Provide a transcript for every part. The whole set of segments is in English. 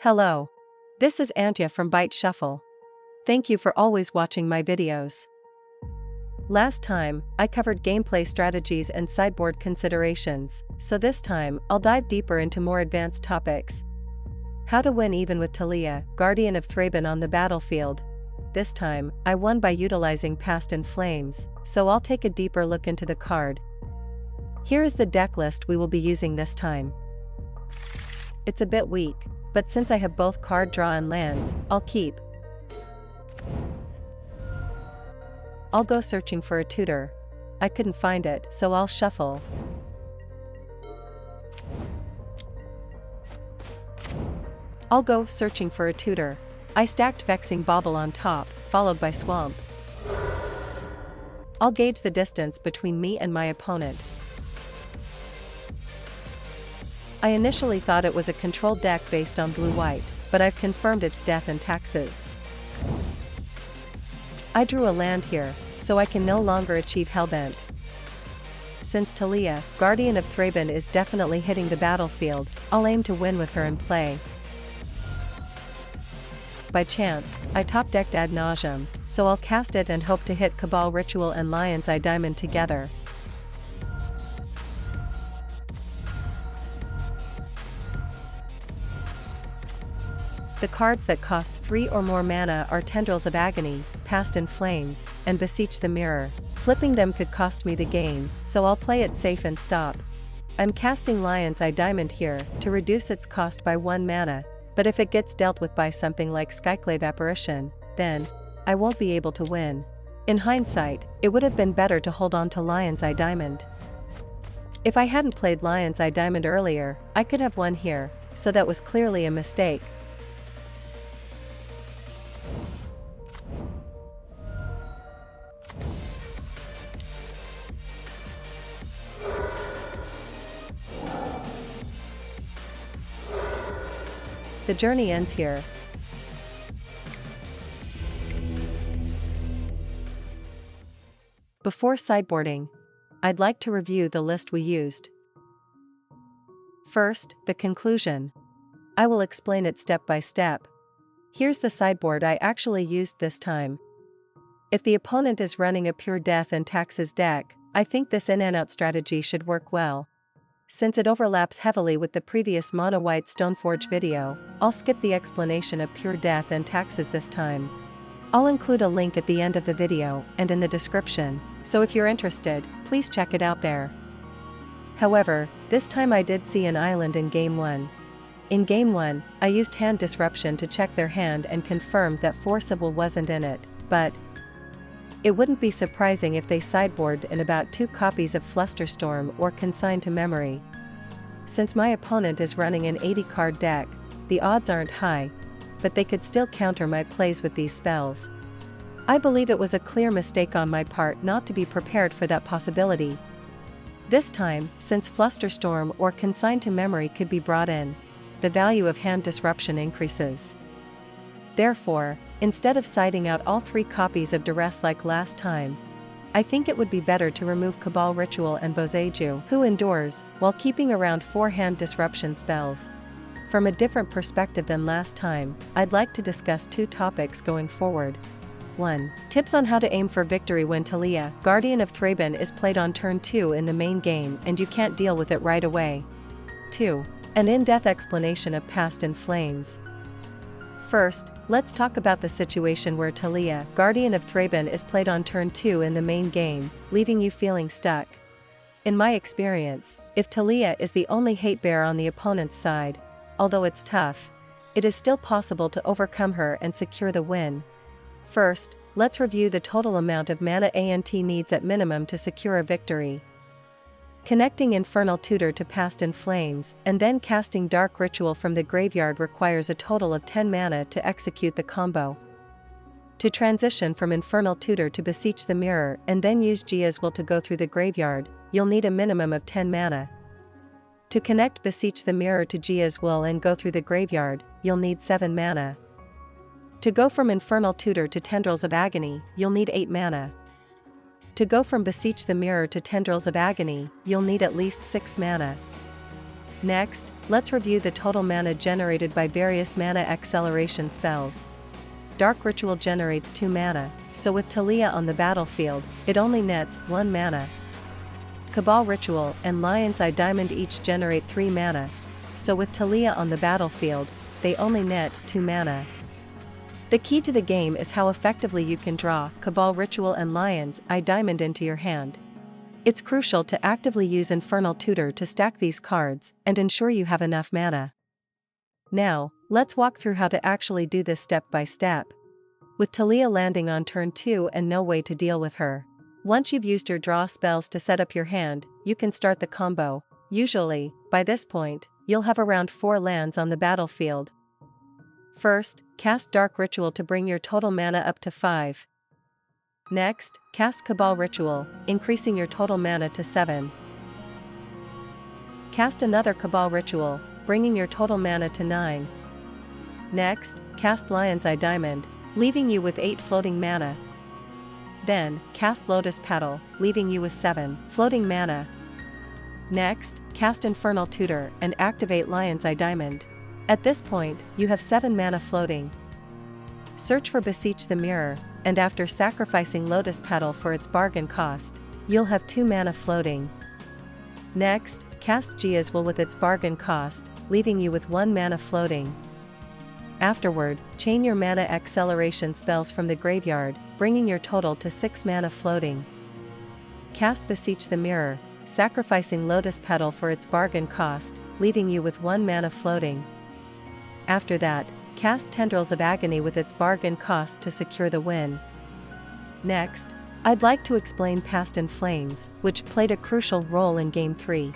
Hello. This is Antya from Byte Shuffle. Thank you for always watching my videos. Last time, I covered gameplay strategies and sideboard considerations, so this time, I'll dive deeper into more advanced topics. How to win even with Talia, Guardian of Thraben on the battlefield. This time, I won by utilizing Past in Flames, so I'll take a deeper look into the card. Here is the deck list we will be using this time. It's a bit weak, but since I have both card draw and lands, I'll keep. I'll go searching for a tutor. I couldn't find it, so I'll shuffle. I'll go searching for a tutor. I stacked Vexing Bauble on top, followed by Swamp. I'll gauge the distance between me and my opponent. I initially thought it was a controlled deck based on blue-white, but I've confirmed it's Death&Taxes. I drew a land here, so I can no longer achieve Hellbent. Since Talia, Guardian of Thraben is definitely hitting the battlefield, I'll aim to win with her in play. By chance, I top-decked Ad Nauseam, so I'll cast it and hope to hit Cabal Ritual and Lion's Eye Diamond together. The cards that cost 3 or more mana are Tendrils of Agony, Past in Flames, and Beseech the Mirror. Flipping them could cost me the game, so I'll play it safe and stop. I'm casting Lion's Eye Diamond here, to reduce its cost by 1 mana, but if it gets dealt with by something like Skyclave Apparition, then I won't be able to win. In hindsight, it would have been better to hold on to Lion's Eye Diamond. If I hadn't played Lion's Eye Diamond earlier, I could have won here, so that was clearly a mistake. The journey ends here. Before sideboarding, I'd like to review the list we used. First, the conclusion. I will explain it step by step. Here's the sideboard I actually used this time. If the opponent is running a pure Death&Taxes deck, I think this in and out strategy should work well. Since it overlaps heavily with the previous Mono White Stoneblade video, I'll skip the explanation of pure Death&Taxes this time. I'll include a link at the end of the video and in the description, so if you're interested, please check it out there. However, this time I did see an island in Game 1. In Game 1, I used Hand Disruption to check their hand and confirmed that Forcible wasn't in it, but it wouldn't be surprising if they sideboarded in about 2 copies of Flusterstorm or Consign to Memory. Since my opponent is running an 80-card deck, the odds aren't high, but they could still counter my plays with these spells. I believe it was a clear mistake on my part not to be prepared for that possibility. This time, since Flusterstorm or Consign to Memory could be brought in, the value of Hand Disruption increases. Therefore, instead of siding out all 3 copies of Duress like last time, I think it would be better to remove Cabal Ritual and Boseiju, who endures, while keeping around 4 Hand Disruption spells. From a different perspective than last time, I'd like to discuss 2 topics going forward. 1. Tips on how to aim for victory when Talia, Guardian of Thraben is played on turn 2 in the main game and you can't deal with it right away. 2. An in-depth explanation of Past in Flames. First, let's talk about the situation where Talia, Guardian of Thraben is played on turn 2 in the main game, leaving you feeling stuck. In my experience, if Talia is the only hate bearer on the opponent's side, although it's tough, it is still possible to overcome her and secure the win. First, let's review the total amount of mana ANT needs at minimum to secure a victory. Connecting Infernal Tutor to Past in Flames, and then casting Dark Ritual from the graveyard requires a total of 10 mana to execute the combo. To transition from Infernal Tutor to Beseech the Mirror and then use Gia's Will to go through the graveyard, you'll need a minimum of 10 mana. To connect Beseech the Mirror to Gia's Will and go through the graveyard, you'll need 7 mana. To go from Infernal Tutor to Tendrils of Agony, you'll need 8 mana. To go from Beseech the Mirror to Tendrils of Agony, you'll need at least 6 mana. Next, let's review the total mana generated by various mana acceleration spells. Dark Ritual generates 2 mana, so with Talia on the battlefield, it only nets 1 mana. Cabal Ritual and Lion's Eye Diamond each generate 3 mana, so with Talia on the battlefield, they only net 2 mana. The key to the game is how effectively you can draw Cabal Ritual and Lion's Eye Diamond into your hand. It's crucial to actively use Infernal Tutor to stack these cards and ensure you have enough mana. Now, let's walk through how to actually do this step by step. With Talia landing on turn 2 and no way to deal with her. Once you've used your draw spells to set up your hand, you can start the combo. Usually, by this point, you'll have around 4 lands on the battlefield. First, cast Dark Ritual to bring your total mana up to 5. Next, cast Cabal Ritual, increasing your total mana to 7. Cast another Cabal Ritual, bringing your total mana to 9. Next, cast Lion's Eye Diamond, leaving you with 8 floating mana. Then, cast Lotus Petal, leaving you with 7 floating mana. Next, cast Infernal Tutor and activate Lion's Eye Diamond. At this point, you have 7 mana floating. Search for Beseech the Mirror, and after sacrificing Lotus Petal for its bargain cost, you'll have 2 mana floating. Next, cast Gia's Will with its bargain cost, leaving you with 1 mana floating. Afterward, chain your mana acceleration spells from the graveyard, bringing your total to 6 mana floating. Cast Beseech the Mirror, sacrificing Lotus Petal for its bargain cost, leaving you with 1 mana floating. After that, cast Tendrils of Agony with its bargain cost to secure the win. Next, I'd like to explain Past in Flames, which played a crucial role in Game 3.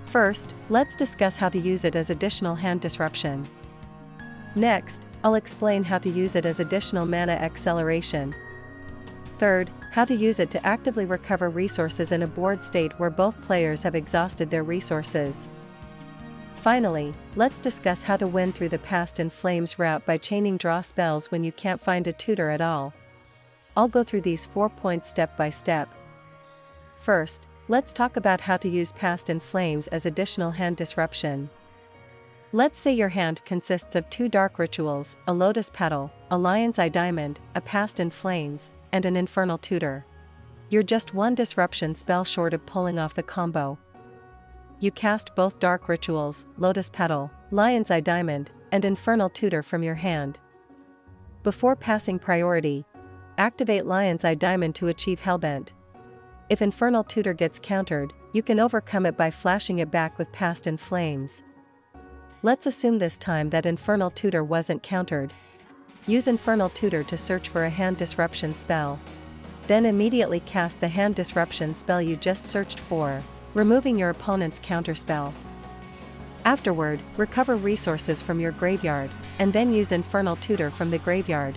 First, let's discuss how to use it as additional hand disruption. Next, I'll explain how to use it as additional mana acceleration. Third, how to use it to actively recover resources in a board state where both players have exhausted their resources. Finally, let's discuss how to win through the Past in Flames route by chaining draw spells when you can't find a tutor at all. I'll go through these 4 points step by step. First, let's talk about how to use Past in Flames as additional hand disruption. Let's say your hand consists of 2 Dark Rituals, a Lotus Petal, a Lion's Eye Diamond, a Past in Flames, and an Infernal Tutor. You're just 1 disruption spell short of pulling off the combo. You cast both Dark Rituals, Lotus Petal, Lion's Eye Diamond, and Infernal Tutor from your hand. Before passing priority, activate Lion's Eye Diamond to achieve Hellbent. If Infernal Tutor gets countered, you can overcome it by flashing it back with Past in Flames. Let's assume this time that Infernal Tutor wasn't countered. Use Infernal Tutor to search for a hand disruption spell. Then immediately cast the hand disruption spell you just searched for, removing your opponent's counterspell. Afterward, recover resources from your graveyard, and then use Infernal Tutor from the graveyard.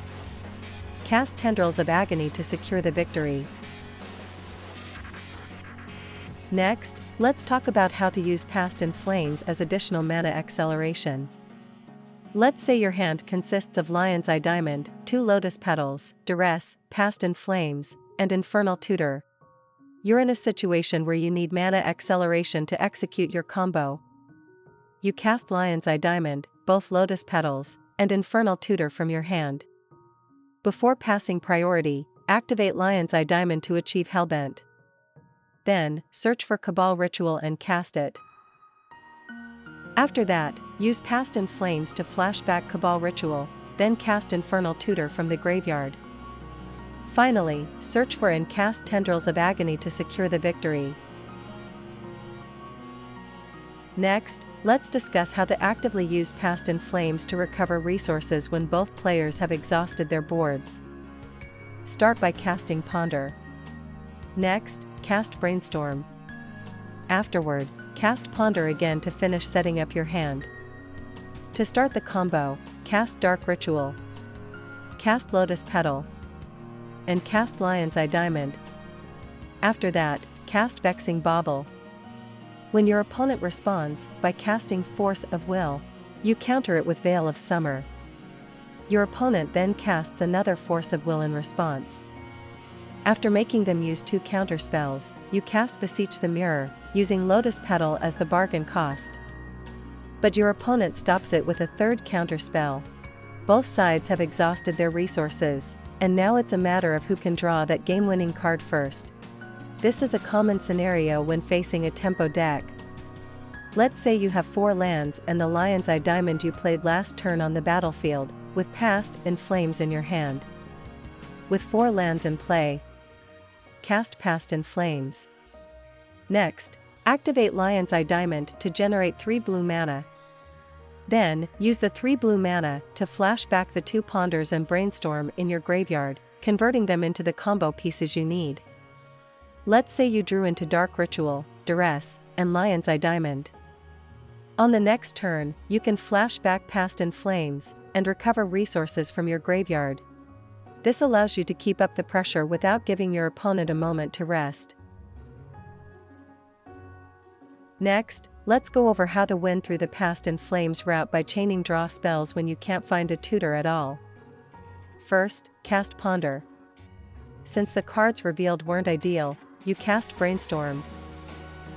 Cast Tendrils of Agony to secure the victory. Next, let's talk about how to use Past in Flames as additional mana acceleration. Let's say your hand consists of Lion's Eye Diamond, 2 Lotus Petals, Duress, Past in Flames, and Infernal Tutor. You're in a situation where you need mana acceleration to execute your combo. You cast Lion's Eye Diamond, both Lotus Petals, and Infernal Tutor from your hand. Before passing priority, activate Lion's Eye Diamond to achieve Hellbent. Then, search for Cabal Ritual and cast it. After that, use Past in Flames to flash back Cabal Ritual, then cast Infernal Tutor from the graveyard. Finally, search for and cast Tendrils of Agony to secure the victory. Next, let's discuss how to actively use Past in Flames to recover resources when both players have exhausted their boards. Start by casting Ponder. Next, cast Brainstorm. Afterward, cast Ponder again to finish setting up your hand. To start the combo, cast Dark Ritual, cast Lotus Petal, and cast Lion's Eye Diamond. After that, cast Vexing Bauble. When your opponent responds by casting Force of Will, you counter it with Veil of Summer. Your opponent then casts another Force of Will in response. After making them use 2 counter spells, you cast Beseech the Mirror, using Lotus Petal as the bargain cost. But your opponent stops it with a third counter spell. Both sides have exhausted their resources, and now it's a matter of who can draw that game-winning card first. This is a common scenario when facing a tempo deck. Let's say you have 4 lands and the Lion's Eye Diamond you played last turn on the battlefield, with Past in Flames in your hand. With 4 lands in play, cast Past in Flames. Next, activate Lion's Eye Diamond to generate 3 blue mana. Then, use the 3 blue mana to flash back the 2 Ponders and Brainstorm in your graveyard, converting them into the combo pieces you need. Let's say you drew into Dark Ritual, Duress, and Lion's Eye Diamond. On the next turn, you can flash back Past in Flames, and recover resources from your graveyard. This allows you to keep up the pressure without giving your opponent a moment to rest. Next, let's go over how to win through the Past in Flames route by chaining draw spells when you can't find a tutor at all. First, cast Ponder. Since the cards revealed weren't ideal, you cast Brainstorm.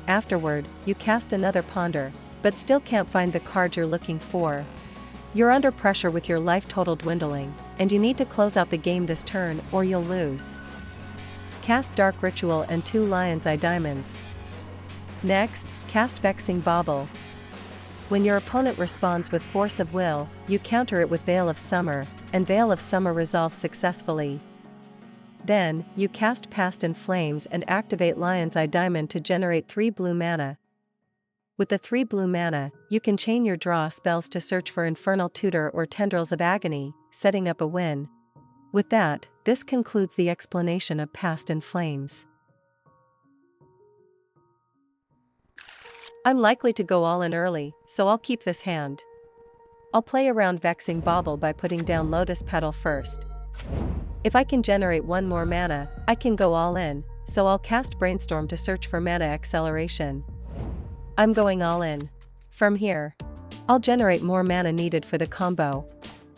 Afterward, you cast another Ponder, but still can't find the card you're looking for. You're under pressure with your life total dwindling, and you need to close out the game this turn or you'll lose. Cast Dark Ritual and 2 Lion's Eye Diamonds. Next, cast Vexing Bauble. When your opponent responds with Force of Will, you counter it with Veil of Summer, and Veil of Summer resolves successfully. Then, you cast Past in Flames and activate Lion's Eye Diamond to generate 3 blue mana. With the 3 blue mana, you can chain your draw spells to search for Infernal Tutor or Tendrils of Agony, setting up a win. With that, this concludes the explanation of Past in Flames. I'm likely to go all in early, so I'll keep this hand. I'll play around Vexing Bauble by putting down Lotus Petal first. If I can generate 1 more mana, I can go all in, so I'll cast Brainstorm to search for mana acceleration. I'm going all in. From here, I'll generate more mana needed for the combo.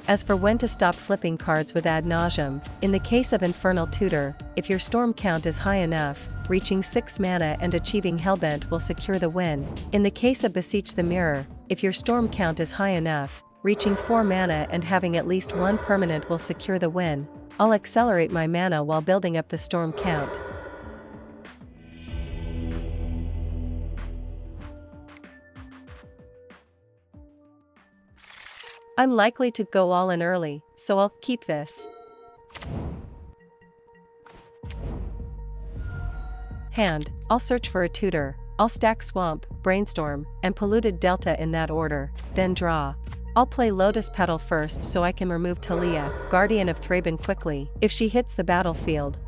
As for when to stop flipping cards with Ad Nauseam, in the case of Infernal Tutor, if your storm count is high enough, reaching 6 mana and achieving Hellbent will secure the win. In the case of Beseech the Mirror, if your storm count is high enough, reaching 4 mana and having at least 1 permanent will secure the win. I'll accelerate my mana while building up the storm count. I'm likely to go all in early, so I'll keep this. Hand, I'll search for a tutor. I'll stack Swamp, Brainstorm, and Polluted Delta in that order, then draw. I'll play Lotus Petal first so I can remove Talia, Guardian of Thraben quickly, if she hits the battlefield.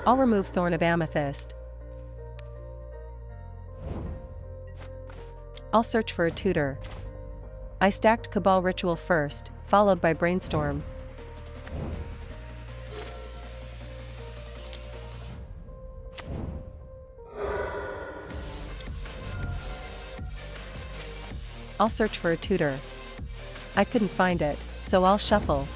I'll remove Thorn of Amethyst. I'll search for a tutor. I stacked Cabal Ritual first, followed by Brainstorm. I'll search for a tutor. I couldn't find it, so I'll shuffle.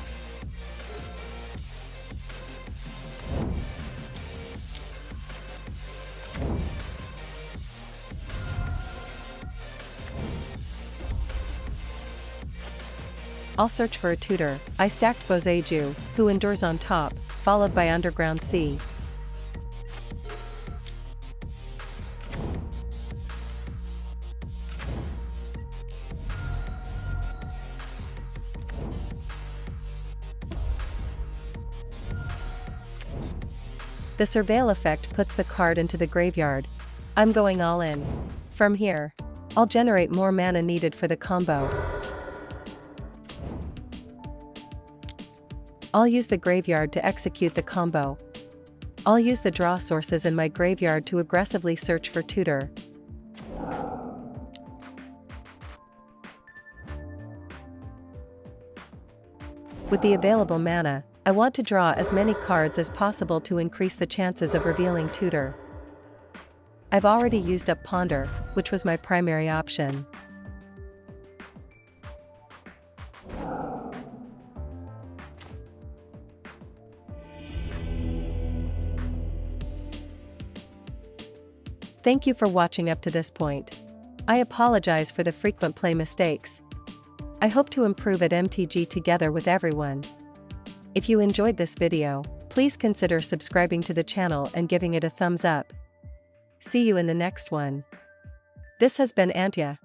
I'll search for a tutor. I stacked Boseiju, who endures on top, followed by Underground Sea. The Surveil effect puts the card into the graveyard. I'm going all in. From here, I'll generate more mana needed for the combo. I'll use the graveyard to execute the combo. I'll use the draw sources in my graveyard to aggressively search for tutor. With the available mana, I want to draw as many cards as possible to increase the chances of revealing tutor. I've already used up Ponder, which was my primary option. Thank you for watching up to this point. I apologize for the frequent play mistakes. I hope to improve at MTG together with everyone. If you enjoyed this video, please consider subscribing to the channel and giving it a thumbs up. See you in the next one. This has been Antya.